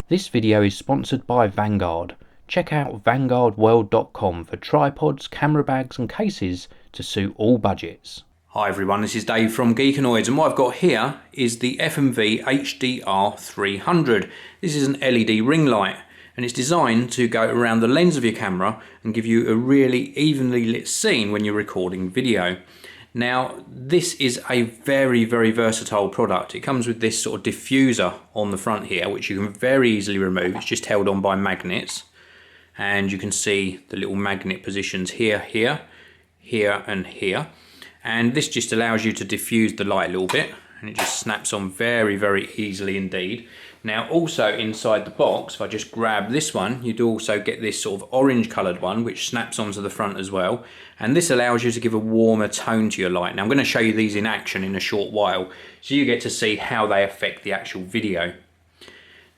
This video is sponsored by Vanguard. Check out vanguardworld.com for tripods, camera bags and cases to suit all budgets. Hi everyone, this is Dave from Geekanoids, and what I've got here is the FMV HD R-300. This is an LED ring light and it's designed to go around the lens of your camera and give you a really evenly lit scene when you're recording video. Now this is a very versatile product. It comes with this sort of diffuser on the front here which you can very easily remove. It's just held on by magnets, and you can see the little magnet positions here, here and here. And this just allows you to diffuse the light a little bit, and it just snaps on very easily indeed. Now also inside the box, if I just grab this one, you do also get this sort of orange coloured one which snaps onto the front as well, and this allows you to give a warmer tone to your light. Now I'm going to show you these in action in a short while so you get to see how they affect the actual video.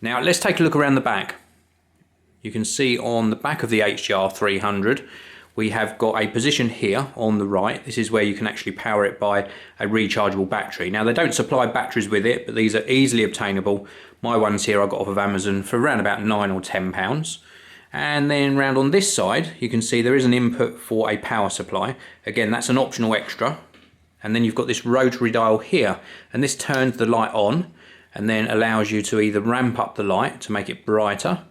Now let's take a look around the back. You can see on the back of the HD R-300 we have got a position here on the right. This is where you can actually power it by a rechargeable battery. Now they don't supply batteries with it, but these are easily obtainable. My ones here I got off of Amazon for around about £9 or £10. And then round on this side you can see there is an input for a power supply. Again, that's an optional extra. And then you've got this rotary dial here, and this turns the light on and then allows you to either ramp up the light to make it brighter,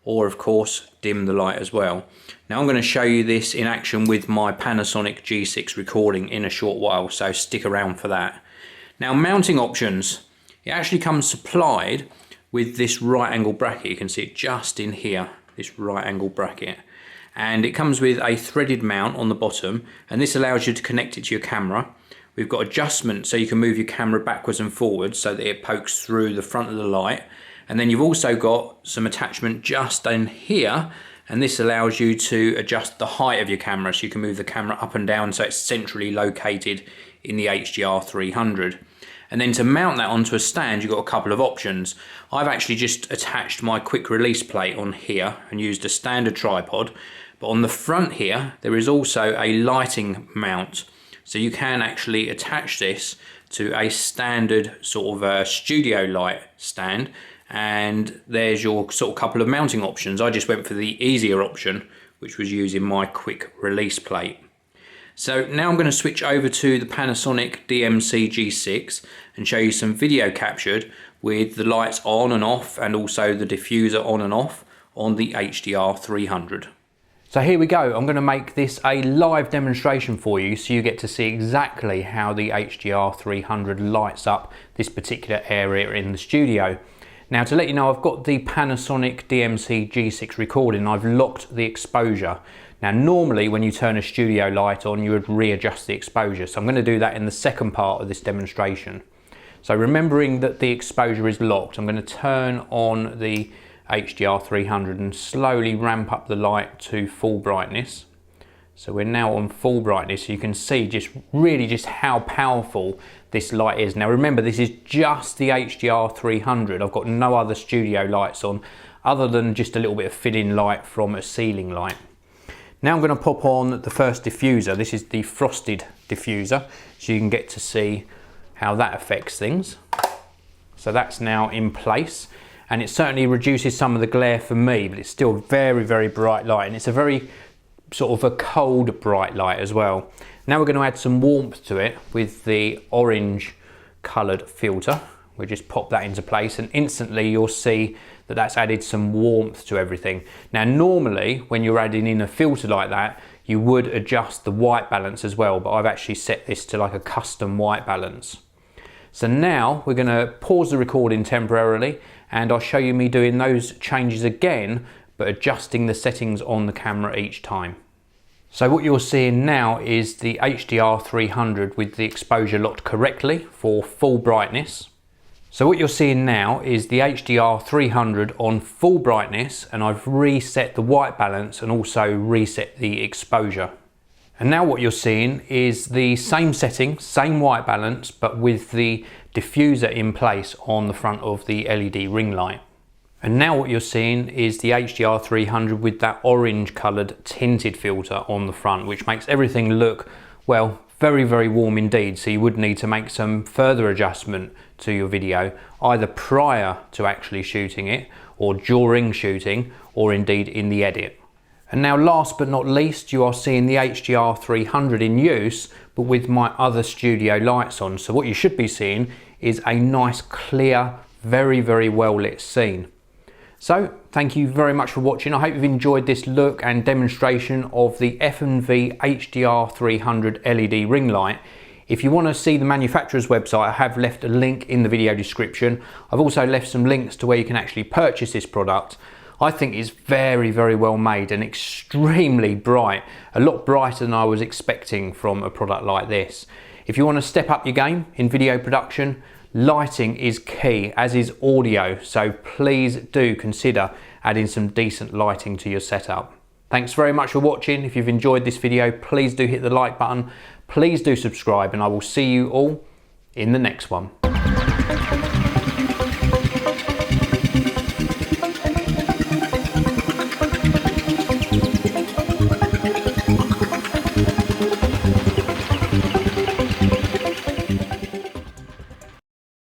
or of course dim the light as well. Now I'm going to show you this in action with my Panasonic G6 recording in a short while, so stick around for that. Now mounting options, it actually comes supplied with this right angle bracket. You can see it just in here, this right angle bracket, and it comes with a threaded mount on the bottom, and this allows you to connect it to your camera. We've got adjustment so you can move your camera backwards and forwards so that it pokes through the front of the light. And then you've also got some attachment just in here, and this allows you to adjust the height of your camera so you can move the camera up and down so it's centrally located in the HD R-300. And then to mount that onto a stand you've got a couple of options. I've actually just attached my quick release plate on here and used a standard tripod, but on the front here there is also a lighting mount, so you can actually attach this to a standard sort of studio light stand. And there's your sort of couple of mounting options. I just went for the easier option, which was using my quick release plate. So now I'm going to switch over to the Panasonic DMC G6 and show you some video captured with the lights on and off, and also the diffuser on and off on the HD R-300. So here we go. I'm going to make this a live demonstration for you so you get to see exactly how the HD R-300 lights up this particular area in the studio. Now to let you know, I've got the Panasonic DMC G6 recording. I've locked the exposure. Now normally when you turn a studio light on you would readjust the exposure, so I'm going to do that in the second part of this demonstration. So remembering that the exposure is locked, I'm going to turn on the HD R-300 and slowly ramp up the light to full brightness. So we're now on full brightness, so you can see just how powerful this light is. Now remember, this is just the HD R-300. I've got no other studio lights on other than just a little bit of fill-in light from a ceiling light. Now I'm going to pop on the first diffuser. This is the frosted diffuser, so you can get to see how that affects things. So that's now in place, and it certainly reduces some of the glare for me, but it's still very bright light, and it's a very sort of a cold bright light as well. Now we're going to add some warmth to it with the orange coloured filter. We'll just pop that into place, and instantly you'll see that that's added some warmth to everything. Now normally when you're adding in a filter like that you would adjust the white balance as well, but I've actually set this to like a custom white balance. So now we're going to pause the recording temporarily, and I'll show you me doing those changes again, but adjusting the settings on the camera each time. So what you're seeing now is the HD R-300 with the exposure locked correctly for full brightness. So what you're seeing now is the HD R-300 on full brightness, and I've reset the white balance and also reset the exposure. And now what you're seeing is the same setting, same white balance, but with the diffuser in place on the front of the LED ring light. And now what you're seeing is the HD R-300 with that orange coloured tinted filter on the front, which makes everything look, well, very warm indeed. So you would need to make some further adjustment to your video, either prior to actually shooting it or during shooting, or indeed in the edit. And now last but not least, you are seeing the HDR-300 in use, but with my other studio lights on. So what you should be seeing is a nice, clear, very, very well lit scene. So thank you very much for watching. I hope you've enjoyed this look and demonstration of the F&V HDR-300 LED ring light. If you want to see the manufacturer's website, I have left a link in the video description. I've also left some links to where you can actually purchase this product. I think it's very, very well made and extremely bright. A lot brighter than I was expecting from a product like this. If you want to step up your game in video production, lighting is key, as is audio. So please do consider adding some decent lighting to your setup. Thanks very much for watching. If you've enjoyed this video, please do hit the like button. Please do subscribe, and I will see you all in the next one.